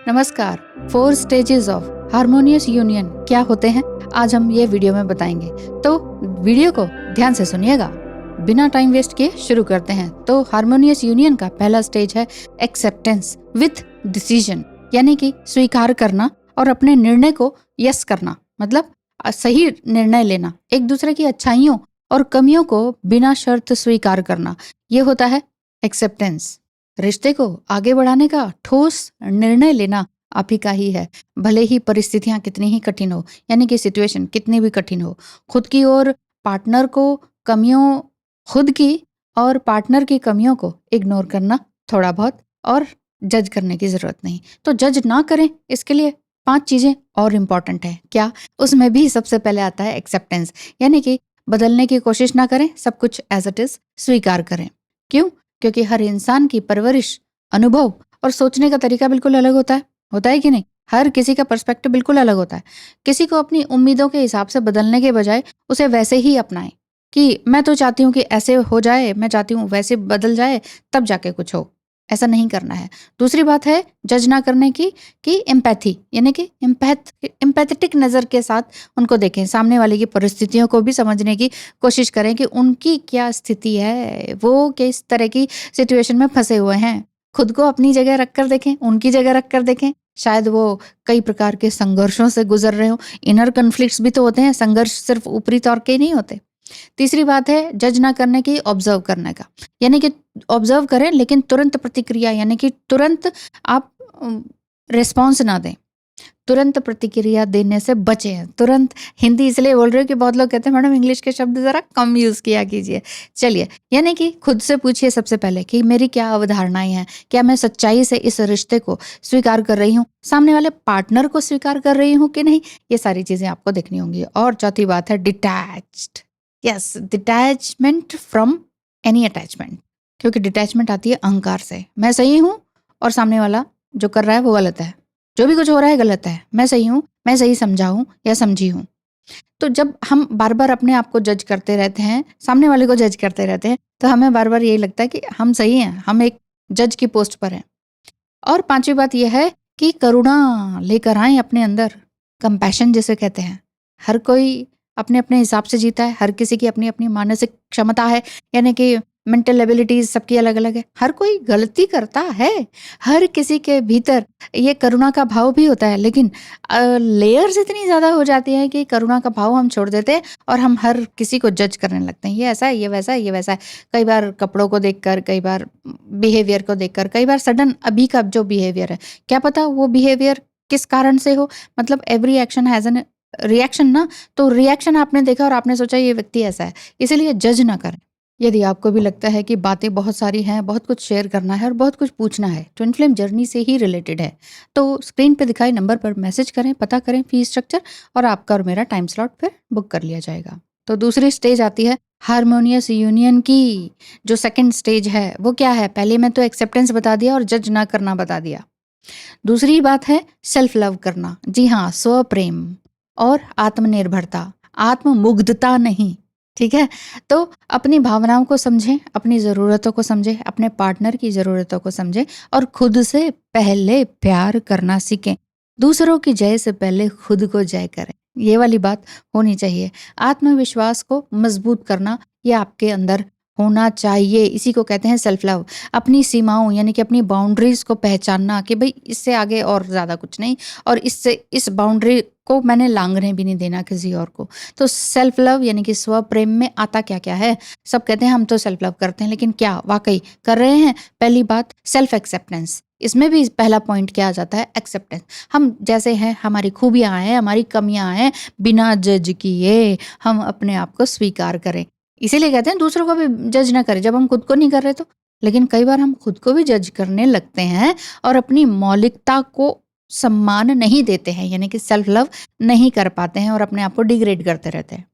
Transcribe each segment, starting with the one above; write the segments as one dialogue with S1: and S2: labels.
S1: नमस्कार। 4 stages of harmonious union क्या होते हैं, आज हम ये वीडियो में बताएंगे। तो वीडियो को ध्यान से सुनिएगा। बिना टाइम वेस्ट किए शुरू करते हैं। तो हार्मोनियस यूनियन का पहला स्टेज है एक्सेप्टेंस विथ डिसीजन, यानी कि स्वीकार करना और अपने निर्णय को यस करना, मतलब सही निर्णय लेना। एक दूसरे की अच्छाइयों और कमियों को बिना शर्त स्वीकार करना, ये होता है एक्सेप्टेंस। रिश्ते को आगे बढ़ाने का ठोस निर्णय लेना आप ही का ही है, भले ही परिस्थितियां कितनी ही कठिन हो, यानी कि सिचुएशन कितनी भी कठिन हो। खुद की और पार्टनर को कमियों खुद की और पार्टनर की कमियों को इग्नोर करना थोड़ा बहुत, और जज करने की जरूरत नहीं। तो जज ना करें, इसके लिए 5 चीजें और इम्पॉर्टेंट है। क्या? उसमें भी सबसे पहले आता है एक्सेप्टेंस, यानी कि बदलने की कोशिश ना करें, सब कुछ एज इट इज स्वीकार करें। क्यों? क्योंकि हर इंसान की परवरिश, अनुभव और सोचने का तरीका बिल्कुल अलग होता है कि नहीं? हर किसी का पर्सपेक्टिव बिल्कुल अलग होता है। किसी को अपनी उम्मीदों के हिसाब से बदलने के बजाय उसे वैसे ही अपनाएं कि मैं तो चाहती हूँ कि ऐसे हो जाए, मैं चाहती हूँ वैसे बदल जाए, तब जाके कुछ हो। ऐसा नहीं करना है। दूसरी बात है जज ना करने की, कि एम्पैथी, यानी कि एम्पैथेटिक नज़र के साथ उनको देखें। सामने वाले की परिस्थितियों को भी समझने की कोशिश करें कि उनकी क्या स्थिति है, वो किस तरह की सिचुएशन में फंसे हुए हैं। खुद को अपनी जगह रख कर देखें, उनकी जगह रख कर देखें। शायद वो कई प्रकार के संघर्षों से गुजर रहे हो। इनर कन्फ्लिक्ट्स भी तो होते हैं, संघर्ष सिर्फ ऊपरी तौर के नहीं होते। तीसरी बात है जज ना करने की, ऑब्जर्व करने का, यानी कि ऑब्जर्व करें लेकिन तुरंत प्रतिक्रिया, यानी कि तुरंत आप रिस्पॉन्स ना दें। तुरंत प्रतिक्रिया देने से बचें। तुरंत, हिंदी इसलिए बोल रही हूँ कि बहुत लोग कहते हैं मैडम इंग्लिश के शब्द जरा कम यूज किया कीजिए। चलिए, यानी कि खुद से पूछिए सबसे पहले कि मेरी क्या अवधारणाएं हैं, क्या मैं सच्चाई से इस रिश्ते को स्वीकार कर रही हूँ, सामने वाले पार्टनर को स्वीकार कर रही हूँ कि नहीं। ये सारी चीजें आपको देखनी होंगी। और चौथी बात है detached, yes, detachment from any attachment, क्योंकि डिटैचमेंट आती है अहंकार से। मैं सही हूँ और सामने वाला जो कर रहा है वो गलत है, जो भी कुछ हो रहा है गलत है, मैं सही हूँ, मैं सही समझा हूँ या समझी हूँ। तो जब हम बार बार अपने आप को जज करते रहते हैं, सामने वाले को जज करते रहते हैं, तो हमें बार बार यही लगता है कि हम सही हैं, हम एक जज की पोस्ट पर हैं। और पांचवी बात यह है कि करुणा लेकर आए अपने अंदर, कंपैशन जिसे कहते हैं। हर कोई अपने अपने हिसाब से जीता है, हर किसी की अपनी अपनी मानसिक क्षमता है, यानी कि मेंटल एबिलिटीज सबकी अलग अलग है। हर कोई गलती करता है, हर किसी के भीतर ये करुणा का भाव भी होता है, लेकिन लेयर्स इतनी ज्यादा हो जाती है कि करुणा का भाव हम छोड़ देते हैं और हम हर किसी को जज करने लगते हैं। ये ऐसा है, ये वैसा है, ये वैसा है। कई बार कपड़ों को देखकर, कई बार बिहेवियर को देखकर, कई बार सडन अभी का जो बिहेवियर है, क्या पता वो बिहेवियर किस कारण से हो। मतलब every action has an reaction ना। तो रिएक्शन आपने देखा और आपने सोचा ये व्यक्ति ऐसा है, इसीलिए जज ना करें। यदि आपको भी लगता है कि बातें बहुत सारी हैं, बहुत कुछ शेयर करना है और बहुत कुछ पूछना है, ट्विन फ्लेम जर्नी से ही रिलेटेड है, तो स्क्रीन पे दिखाए नंबर पर मैसेज करें, पता करें फीस स्ट्रक्चर, और आपका और मेरा टाइम स्लॉट फिर बुक कर लिया जाएगा। तो दूसरी स्टेज आती है हार्मोनियस यूनियन की। जो सेकंड स्टेज है वो क्या है? पहले मैं तो एक्सेप्टेंस बता दिया और जज ना करना बता दिया। दूसरी बात है सेल्फ लव करना। जी हाँ, स्व प्रेम और आत्मनिर्भरता, आत्ममुग्धता नहीं। ठीक है? तो अपनी भावनाओं को समझें, अपनी ज़रूरतों को समझें, अपने पार्टनर की ज़रूरतों को समझें और खुद से पहले प्यार करना सीखें। दूसरों की जय से पहले खुद को जय करें। ये वाली बात होनी चाहिए। आत्मविश्वास को मजबूत करना, ये आपके अंदर होना चाहिए। इसी को कहते हैं सेल्फ लव। अपनी सीमाओं, यानी कि अपनी बाउंड्रीज को पहचानना कि भाई इससे आगे और ज़्यादा कुछ नहीं, और इससे इस बाउंड्री को मैंने लांघने भी नहीं देना किसी और को। तो सेल्फ लव यानी कि स्व प्रेम में आता क्या क्या है? सब कहते हैं हम तो सेल्फ लव करते हैं, लेकिन क्या वाकई कर रहे हैं? पहली बात सेल्फ एक्सेप्टेंस। इसमें भी पहला पॉइंट क्या आ जाता है? एक्सेप्टेंस। हम जैसे हैं, हमारी खूबियां हैं, हमारी कमियां हैं, बिना जज किए हम अपने आप को स्वीकार करें। इसीलिए कहते हैं दूसरों को भी जज ना करें जब हम खुद को नहीं कर रहे तो। लेकिन कई बार हम खुद को भी जज करने लगते हैं और अपनी मौलिकता को सम्मान नहीं देते हैं, यानी कि सेल्फ लव नहीं कर पाते हैं और अपने आप को डिग्रेड करते रहते हैं।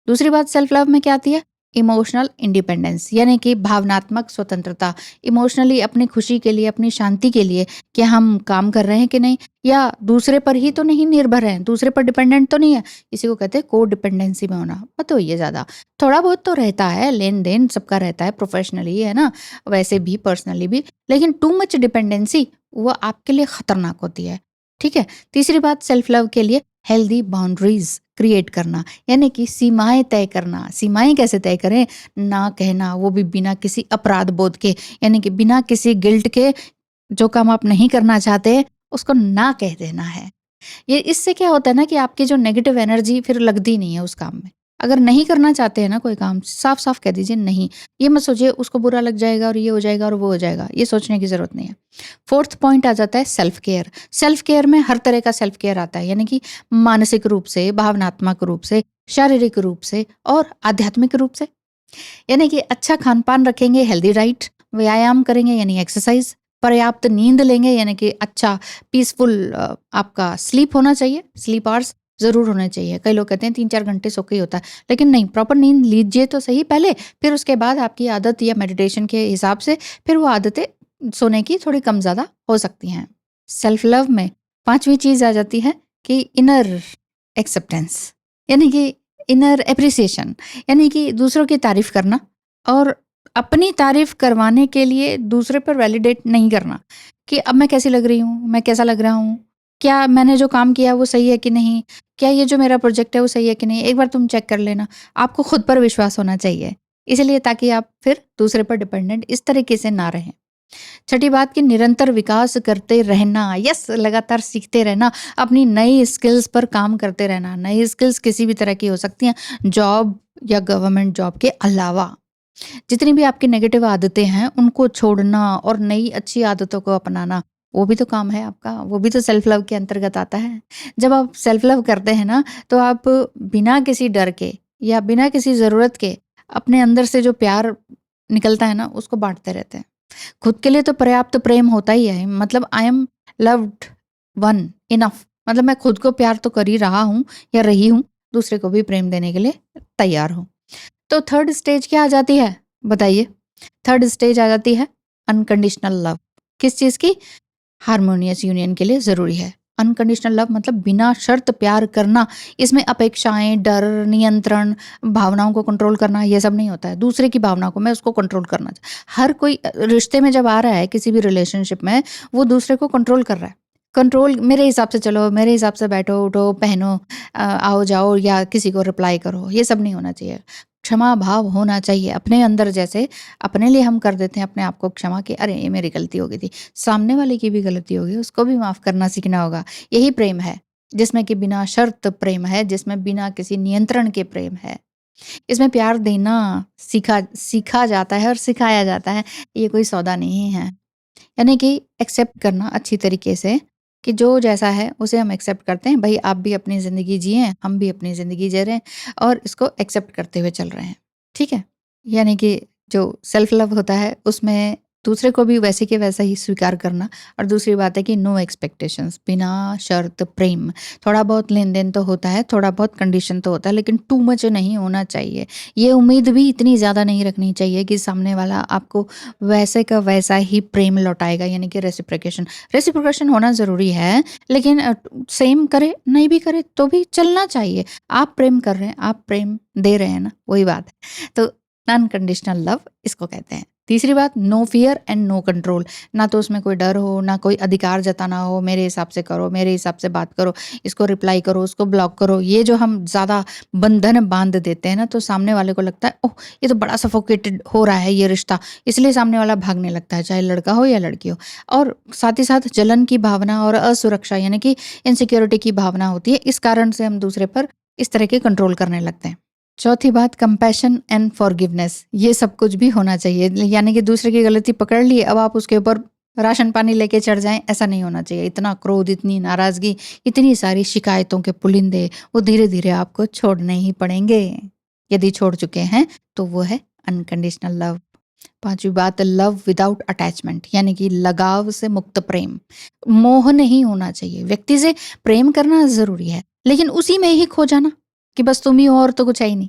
S1: दूसरी बात सेल्फ लव में क्या आती है? इमोशनल इंडिपेंडेंस यानी कि भावनात्मक स्वतंत्रता, इमोशनली अपनी खुशी के लिए, अपनी शांति के लिए क्या हम काम कर रहे हैं कि नहीं, या दूसरे पर ही तो नहीं निर्भर हैं, दूसरे पर डिपेंडेंट तो नहीं है। इसी को कहते हैं को डिपेंडेंसी में होना। मत होइए ज़्यादा, थोड़ा बहुत तो रहता है, लेन देन सबका रहता है, प्रोफेशनली है ना, वैसे भी पर्सनली भी, लेकिन टू मच डिपेंडेंसी वो आपके लिए खतरनाक होती है। ठीक है। तीसरी बात, सेल्फ लव के लिए हेल्दी बाउंड्रीज क्रिएट करना, यानी कि सीमाएं तय करना। सीमाएं कैसे तय करें? ना कहना, वो भी बिना किसी अपराध बोध के, यानी कि बिना किसी गिल्ट के। जो काम आप नहीं करना चाहते उसको ना कह देना है। ये इससे क्या होता है ना कि आपकी जो नेगेटिव एनर्जी फिर लगती नहीं है उस काम में। अगर नहीं करना चाहते हैं ना कोई काम, साफ साफ कह दीजिए नहीं। ये मत सोचिए उसको बुरा लग जाएगा और ये हो जाएगा और वो हो जाएगा, ये सोचने की जरूरत नहीं है। फोर्थ पॉइंट आ जाता है सेल्फ केयर। सेल्फ केयर में हर तरह का सेल्फ केयर आता है, यानी कि मानसिक रूप से, भावनात्मक रूप से, शारीरिक रूप से और आध्यात्मिक रूप से। यानी कि अच्छा खान पान रखेंगे, हेल्दी डाइट, व्यायाम करेंगे यानी एक्सरसाइज, पर्याप्त नींद लेंगे यानी कि अच्छा पीसफुल आपका स्लीप होना चाहिए, स्लीप आवर्स जरूर होने चाहिए। कई लोग कहते हैं 3-4 घंटे सो के ही होता है, लेकिन नहीं, प्रॉपर नींद लीजिए तो सही पहले, फिर उसके बाद आपकी आदत या मेडिटेशन के हिसाब से फिर वो आदतें सोने की थोड़ी कम ज़्यादा हो सकती हैं। सेल्फ लव में पांचवी चीज़ आ जाती है कि इनर एक्सेप्टेंस, यानी कि इनर एप्रिसिएशन, यानी कि दूसरों की तारीफ करना और अपनी तारीफ करवाने के लिए दूसरे पर वैलिडेट नहीं करना कि अब मैं कैसी लग रही हूँ, मैं कैसा लग रहा हूँ, क्या मैंने जो काम किया वो सही है कि नहीं, क्या ये जो मेरा प्रोजेक्ट है वो सही है कि नहीं, एक बार तुम चेक कर लेना। आपको खुद पर विश्वास होना चाहिए, इसलिए ताकि आप फिर दूसरे पर डिपेंडेंट इस तरीके से ना रहें। छठी बात कि निरंतर विकास करते रहना, यस, लगातार सीखते रहना, अपनी नई स्किल्स पर काम करते रहना। नई स्किल्स किसी भी तरह की हो सकती हैं, जॉब या गवर्नमेंट जॉब के अलावा। जितनी भी आपकी नेगेटिव आदतें हैं उनको छोड़ना और नई अच्छी आदतों को अपनाना, वो भी तो काम है आपका, वो भी तो सेल्फ लव के अंतर्गत आता है। जब आप सेल्फ लव करते हैं ना, तो आप बिना किसी डर के या बिना किसी ज़रूरत के अपने अंदर से जो प्यार निकलता है ना, उसको बांटते रहते हैं। खुद के लिए तो पर्याप्त प्रेम होता ही है, मतलब I am loved one enough, मतलब मैं खुद को प्यार तो कर ही रहा हूँ या रही हूँ, दूसरे को भी प्रेम देने के लिए तैयार हूँ। तो थर्ड स्टेज क्या आ जाती है बताइए? थर्ड स्टेज आ जाती है अनकंडीशनल लव। किस चीज़ की? हार्मोनियस यूनियन के लिए ज़रूरी है। अनकंडीशनल लव मतलब बिना शर्त प्यार करना। इसमें अपेक्षाएं, डर, नियंत्रण, भावनाओं को कंट्रोल करना, ये सब नहीं होता है। दूसरे की भावना को मैं उसको कंट्रोल करना हर कोई रिश्ते में जब आ रहा है, किसी भी रिलेशनशिप में, वो दूसरे को कंट्रोल कर रहा है। कंट्रोल, मेरे हिसाब से चलो, मेरे हिसाब से बैठो उठो पहनो, आओ जाओ, या किसी को रिप्लाई करो, ये सब नहीं होना चाहिए। क्षमा भाव होना चाहिए अपने अंदर। जैसे अपने लिए हम कर देते हैं अपने आप को क्षमा कि अरे ये मेरी गलती हो गई थी, सामने वाले की भी गलती होगी, उसको भी माफ़ करना सीखना होगा। यही प्रेम है, जिसमें कि बिना शर्त प्रेम है, जिसमें बिना किसी नियंत्रण के प्रेम है। इसमें प्यार देना सीखा सीखा जाता है और सिखाया जाता है, ये कोई सौदा नहीं है। यानी कि एक्सेप्ट करना अच्छी तरीके से कि जो जैसा है उसे हम एक्सेप्ट करते हैं। भाई आप भी अपनी ज़िंदगी जिए, हम भी अपनी ज़िंदगी जी रहे हैं और इसको एक्सेप्ट करते हुए चल रहे हैं। ठीक है? यानी कि जो सेल्फ लव होता है उसमें दूसरे को भी वैसे के वैसा ही स्वीकार करना। और दूसरी बात है कि नो एक्सपेक्टेशंस, बिना शर्त प्रेम। थोड़ा बहुत लेन देन तो होता है, थोड़ा बहुत कंडीशन तो होता है, लेकिन टू मच नहीं होना चाहिए। ये उम्मीद भी इतनी ज़्यादा नहीं रखनी चाहिए कि सामने वाला आपको वैसे का वैसा ही प्रेम लौटाएगा, यानी कि रेसिप्रोकेशन। रेसिप्रोकेशन होना ज़रूरी है, लेकिन सेम करे नहीं भी करे तो भी चलना चाहिए। आप प्रेम कर रहे हैं, आप प्रेम दे रहे हैं ना, वही बात है। तो अनकंडीशनल लव इसको कहते हैं। तीसरी बात, no fear and no control. ना तो उसमें कोई डर हो, ना कोई अधिकार जताना हो, मेरे हिसाब से करो, मेरे हिसाब से बात करो, इसको रिप्लाई करो, उसको ब्लॉक करो। ये जो हम ज़्यादा बंधन बांध देते हैं ना, तो सामने वाले को लगता है ओह ये तो बड़ा सफोकेटेड हो रहा है ये रिश्ता, इसलिए सामने वाला भागने लगता है, चाहे लड़का हो या लड़की हो। और साथ ही साथ जलन की भावना और असुरक्षा, यानी कि इनसिक्योरिटी की भावना होती है। इस कारण से हम दूसरे पर इस तरह के कंट्रोल करने लगते हैं। चौथी बात, कंपैशन एंड फॉरगिवनेस। ये सब कुछ भी होना चाहिए, यानी कि दूसरे की गलती पकड़ ली, अब आप उसके ऊपर राशन पानी लेके चढ़ जाएं, ऐसा नहीं होना चाहिए। इतना क्रोध, इतनी नाराजगी, इतनी सारी शिकायतों के पुलिंदे, वो धीरे धीरे आपको छोड़ने ही पड़ेंगे। यदि छोड़ चुके हैं तो वो है अनकंडीशनल लव। पांचवी बात, लव विदाउट अटैचमेंट, यानी कि लगाव से मुक्त प्रेम। मोह नहीं होना चाहिए। व्यक्ति से प्रेम करना जरूरी है, लेकिन उसी में ही खो जाना कि बस तुम ही हो और तो कुछ है ही नहीं,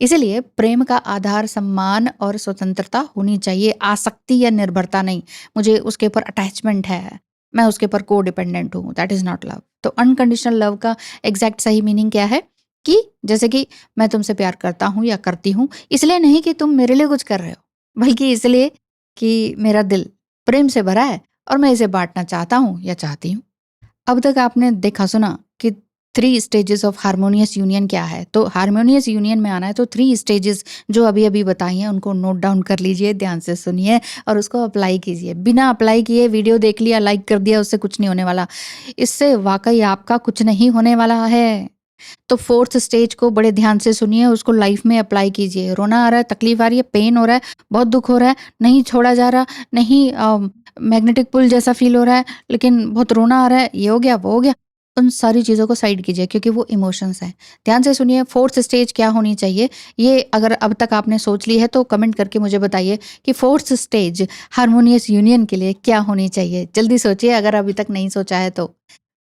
S1: इसलिए प्रेम का आधार सम्मान और स्वतंत्रता होनी चाहिए, आसक्ति या निर्भरता नहीं। मुझे उसके ऊपर अटैचमेंट है, मैं उसके ऊपर को डिपेंडेंट हूँ, दैट इज नॉट लव। तो अनकंडीशनल लव का एग्जैक्ट सही मीनिंग क्या है कि जैसे कि मैं तुमसे प्यार करता हूँ या करती हूँ, इसलिए नहीं कि तुम मेरे लिए कुछ कर रहे हो, बल्कि इसलिए कि मेरा दिल प्रेम से भरा है और मैं इसे बांटना चाहता हूँ या चाहती हूँ। अब तक आपने देखा सुना कि 3 स्टेजेस ऑफ हार्मोनियस यूनियन क्या है। तो हार्मोनियस यूनियन में आना है तो 3 स्टेजेस जो अभी अभी बताई हैं उनको नोट डाउन कर लीजिए, ध्यान से सुनिए और उसको अप्लाई कीजिए। बिना अप्लाई किए वीडियो देख लिया, लाइक कर दिया, उससे कुछ नहीं होने वाला। इससे वाकई आपका कुछ नहीं होने वाला है। तो 4th स्टेज को बड़े ध्यान से सुनिए, उसको लाइफ में अप्लाई कीजिए। रोना आ रहा है, तकलीफ आ रही है, पेन हो रहा है, बहुत दुख हो रहा है, नहीं छोड़ा जा रहा, नहीं मैग्नेटिक पुल जैसा फील हो रहा है, लेकिन बहुत रोना आ रहा है, ये हो गया वो हो गया, उन सारी चीज़ों को साइड कीजिए क्योंकि वो इमोशंस हैं। ध्यान से सुनिए, 4th स्टेज क्या होनी चाहिए, ये अगर अब तक आपने सोच ली है तो कमेंट करके मुझे बताइए कि 4th स्टेज हार्मोनियस यूनियन के लिए क्या होनी चाहिए। जल्दी सोचिए अगर अभी तक नहीं सोचा है तो।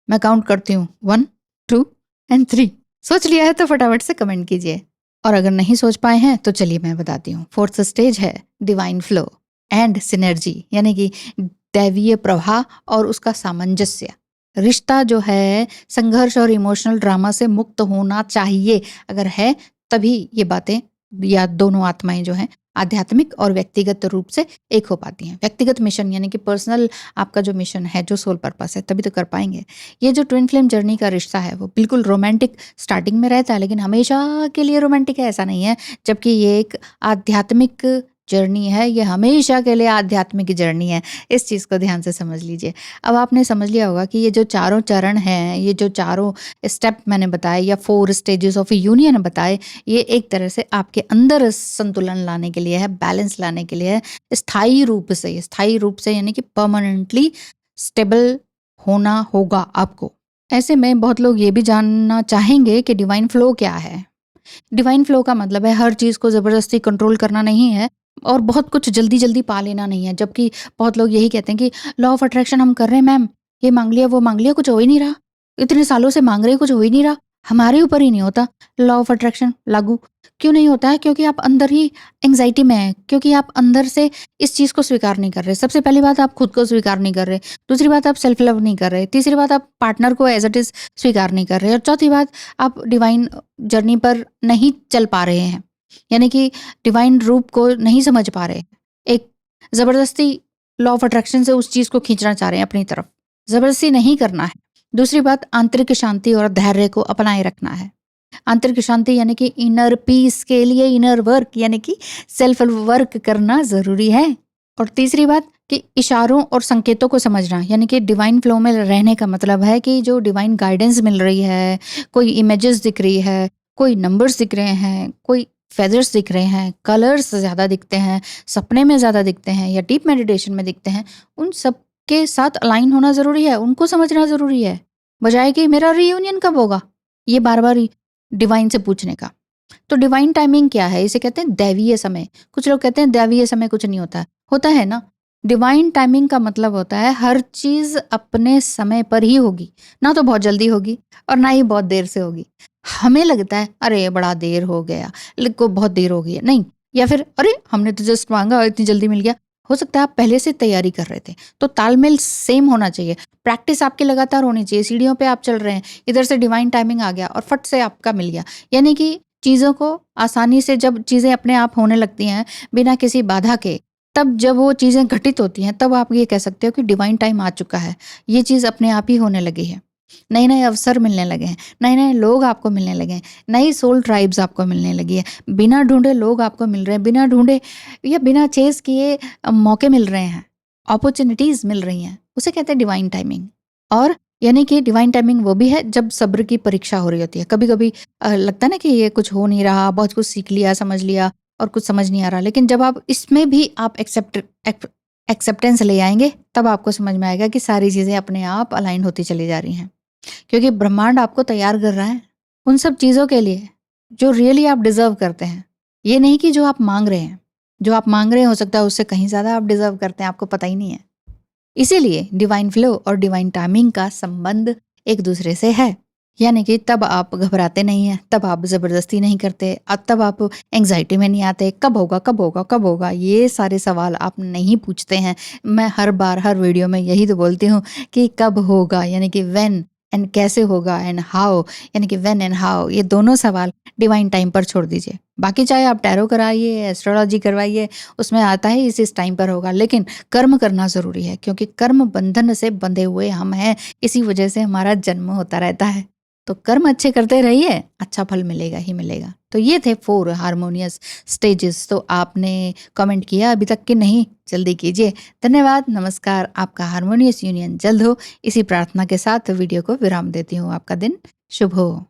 S1: मैं काउंट करती हूँ, 1 2 एंड 3। सोच लिया है तो फटाफट से कमेंट कीजिए, और अगर नहीं सोच पाए हैं तो चलिए मैं बताती हूँ। 4th स्टेज है डिवाइन फ्लो एंड सिनर्जी, यानी कि दैवीय प्रवाह और उसका सामंजस्य। रिश्ता जो है संघर्ष और इमोशनल ड्रामा से मुक्त होना चाहिए। अगर है तभी ये बातें या दोनों आत्माएं जो हैं आध्यात्मिक और व्यक्तिगत रूप से एक हो पाती हैं। व्यक्तिगत मिशन यानी कि पर्सनल आपका जो मिशन है, जो सोल पर्पस है, तभी तो कर पाएंगे। ये जो ट्विन फ्लेम जर्नी का रिश्ता है वो बिल्कुल रोमांटिक स्टार्टिंग में रहता है, लेकिन हमेशा के लिए रोमांटिक है ऐसा नहीं है। जबकि ये एक आध्यात्मिक जर्नी है, ये हमेशा के लिए आध्यात्मिक जर्नी है। इस चीज़ को ध्यान से समझ लीजिए। अब आपने समझ लिया होगा कि ये जो चारों चरण हैं, ये जो चारों स्टेप मैंने बताए या 4 स्टेजेस ऑफ यूनियन बताए, ये एक तरह से आपके अंदर संतुलन लाने के लिए है, बैलेंस लाने के लिए है, स्थायी रूप से यानी कि परमानेंटली स्टेबल होना होगा आपको। ऐसे में बहुत लोग ये भी जानना चाहेंगे कि डिवाइन फ्लो क्या है। डिवाइन फ्लो का मतलब है हर चीज़ को ज़बरदस्ती कंट्रोल करना नहीं है और बहुत कुछ जल्दी जल्दी पा लेना नहीं है। जबकि बहुत लोग यही कहते हैं कि लॉ ऑफ अट्रैक्शन हम कर रहे हैं मैम, ये मांग लिया वो मांग लिया, कुछ हो ही नहीं रहा, इतने सालों से मांग रहे हैं कुछ हो ही नहीं रहा, हमारे ऊपर ही नहीं होता लॉ ऑफ अट्रैक्शन लागू। क्यों नहीं होता है? क्योंकि आप अंदर ही एंग्जाइटी में हैं, क्योंकि आप अंदर से इस चीज़ को स्वीकार नहीं कर रहे। सबसे पहली बात, आप खुद को स्वीकार नहीं कर रहे। दूसरी बात, आप सेल्फ लव नहीं कर रहे। तीसरी बात, आप पार्टनर को एज इट इज़ स्वीकार नहीं कर रहे। और चौथी बात, आप डिवाइन जर्नी पर नहीं चल पा रहे हैं, यानी कि डिवाइन रूप को नहीं समझ पा रहे। एक ज़बरदस्ती लॉ ऑफ अट्रैक्शन से उस चीज़ को खींचना चाह रहे हैं अपनी तरफ, ज़बरदस्ती नहीं करना है। दूसरी बात, आंतरिक शांति और धैर्य को अपनाए रखना है। आंतरिक शांति यानी कि इनर पीस के लिए इनर वर्क यानी कि सेल्फ वर्क करना ज़रूरी है। और तीसरी बात कि इशारों और संकेतों को समझना, यानी कि डिवाइन फ्लो में रहने का मतलब है कि जो डिवाइन गाइडेंस मिल रही है, कोई इमेजेस दिख रही है, कोई नंबर्स दिख रहे हैं, कोई फेदर्स दिख रहे हैं, कलर्स ज़्यादा दिखते हैं, सपने में ज़्यादा दिखते हैं या डीप मेडिटेशन में दिखते हैं, उन सब के साथ अलाइन होना ज़रूरी है, उनको समझना ज़रूरी है। बजाय कि मेरा रीयूनियन कब होगा, ये बार बार डिवाइन से पूछने का। तो डिवाइन टाइमिंग क्या है? इसे कहते हैं दैवीय समय। कुछ लोग कहते हैं दैवीय समय कुछ नहीं होता, होता है ना। डिवाइन टाइमिंग का मतलब होता है हर चीज़ अपने समय पर ही होगी, ना तो बहुत जल्दी होगी और ना ही बहुत देर से होगी। हमें लगता है अरे बड़ा देर हो गया, को बहुत देर हो गई है, नहीं। या फिर अरे हमने तो जस्ट मांगा और इतनी जल्दी मिल गया। हो सकता है आप पहले से तैयारी कर रहे थे। तो तालमेल सेम होना चाहिए, प्रैक्टिस आपकी लगातार होनी चाहिए। सीढ़ियों पे आप चल रहे हैं, इधर से डिवाइन टाइमिंग आ गया और फट से आपका मिल गया। यानी कि चीज़ों को आसानी से, जब चीज़ें अपने आप होने लगती हैं बिना किसी बाधा के, तब जब वो चीज़ें घटित होती हैं तब आप ये कह सकते हो कि डिवाइन टाइम आ चुका है, ये चीज़ अपने आप ही होने लगी है। नए नए अवसर मिलने लगे हैं, नए नए लोग आपको मिलने लगे हैं, नई सोल ट्राइब्स आपको मिलने लगी है, बिना ढूंढे लोग आपको मिल रहे हैं, बिना ढूंढे या बिना चेस किए मौके मिल रहे हैं, अपॉर्चुनिटीज़ मिल रही हैं। उसे कहते हैं डिवाइन टाइमिंग। और यानी कि डिवाइन टाइमिंग वो भी है जब सब्र की परीक्षा हो रही होती है। कभी कभी लगता है ना कि ये कुछ हो नहीं रहा, बहुत कुछ सीख लिया, समझ लिया और कुछ समझ नहीं आ रहा, लेकिन जब आप इसमें भी आप एक्सेप्टेंस ले आएंगे तब आपको समझ में आएगा कि सारी चीज़ें अपने आप अलाइन होती चली जा रही हैं। क्योंकि ब्रह्मांड आपको तैयार कर रहा है उन सब चीज़ों के लिए जो रियली आप डिजर्व करते हैं। ये नहीं कि जो आप मांग रहे हैं, जो आप मांग रहे हैं हो सकता है उससे कहीं ज़्यादा आप डिजर्व करते हैं, आपको पता ही नहीं है। इसीलिए डिवाइन फ्लो और डिवाइन टाइमिंग का संबंध एक दूसरे से है। यानी कि तब आप घबराते नहीं हैं, तब आप ज़बरदस्ती नहीं करते, तब आप एंग्जाइटी में नहीं आते, कब होगा, कब होगा, कब होगा, ये सारे सवाल आप नहीं पूछते हैं। मैं हर बार हर वीडियो में यही तो बोलती हूँ कि कब होगा, यानी कि व्हेन, एंड कैसे होगा, एंड हाउ, यानी कि व्हेन एंड हाउ, ये दोनों सवाल डिवाइन टाइम पर छोड़ दीजिए। बाकी चाहे आप टैरो कराइए, एस्ट्रोलॉजी करवाइए, उसमें आता है इस टाइम पर होगा, लेकिन कर्म करना ज़रूरी है, क्योंकि कर्म बंधन से बंधे हुए हम हैं, इसी वजह से हमारा जन्म होता रहता है। तो कर्म अच्छे करते रहिए, अच्छा फल मिलेगा ही मिलेगा। तो ये थे 4 हार्मोनियस स्टेजेस। तो आपने कमेंट किया अभी तक कि नहीं, जल्दी कीजिए। धन्यवाद, नमस्कार। आपका हार्मोनियस यूनियन जल्द हो, इसी प्रार्थना के साथ वीडियो को विराम देती हूँ। आपका दिन शुभ हो।